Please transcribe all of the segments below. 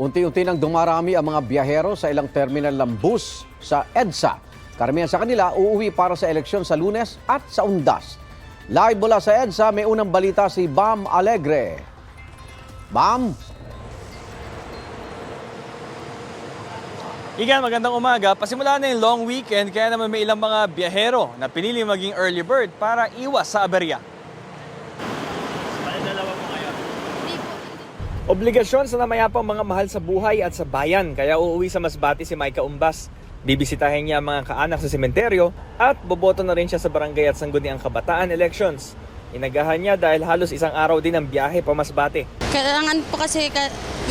Unti-unti nang dumarami ang mga biyahero sa ilang terminal ng bus sa EDSA. Karamihan sa kanila uuwi para sa eleksyon sa Lunes at sa Undas. Live mula sa EDSA, may unang balita si Bam Alegre. Bam? Igan, magandang umaga. Pasimula na yung long weekend kaya naman may ilang mga biyahero na pinili maging early bird para iwas sa aberya. Obligasyon sa namayapang mga mahal sa buhay at sa bayan kaya uuwi sa Masbate si Micah Umbas. Bibisitahin niya ang mga kaanak sa sementeryo at boboto na rin siya sa barangay at sangguniang kabataan elections. Inagahan niya dahil halos isang araw din ang biyahe pa Masbate. Kailangan po kasi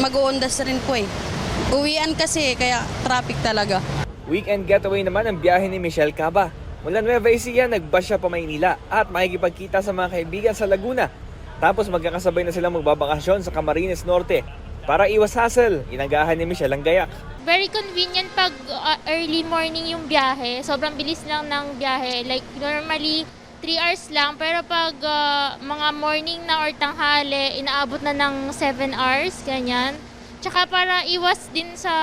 mag-uundas rin po eh. Uwian kasi kaya traffic talaga. Weekend getaway naman ang biyahe ni Michelle Caba. Mula Nueva Ecija, nagbus siya pa Maynila at makikipagkita sa mga kaibigan sa Laguna. Tapos magkakasabay na silang magbabakasyon sa Camarines Norte. Para iwas hassle, inagahan ni Michelle ang gayak. Very convenient pag early morning yung biyahe. Sobrang bilis lang ng biyahe. Like normally 3 hours lang, pero pag mga morning na or tanghali, inaabot na ng 7 hours, ganyan. Tsaka para iwas din sa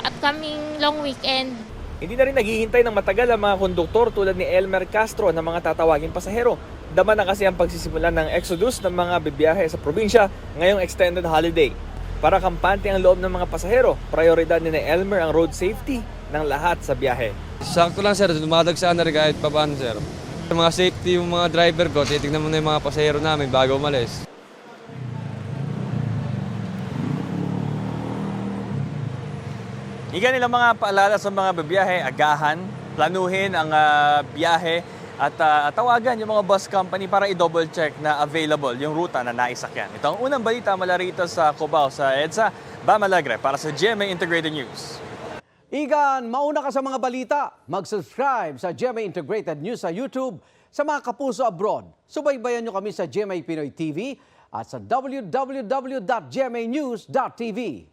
upcoming long weekend. Hindi na rin naghihintay ng matagal ang mga konduktor tulad ni Elmer Castro na mga tatawaging pasahero. Dama na kasi ang pagsisimulan ng exodus ng mga bibiyahe sa probinsya ngayong extended holiday. Para kampante ang loob ng mga pasahero, prioridad ni Elmer ang road safety ng lahat sa biyahe. Sakto lang sir, dumadagsaan na rin kahit pa paano sir. Mga safety yung mga driver ko, titignan mo na yung mga pasahero namin bago umalis. Igan nilang mga paalala sa mga bibiyahe, agahan, planuhin ang biyahe at tawagan yung mga bus company para i-double check na available yung ruta na naisakyan. Ito ang unang balita mula rito sa Cubao sa EDSA. Bam Alegre para sa GMA Integrated News. Igan, mauna ka sa mga balita. Mag-subscribe sa GMA Integrated News sa YouTube. Sa mga kapuso abroad, subaybayan nyo kami sa GMA Pinoy TV at sa www.gmanews.tv.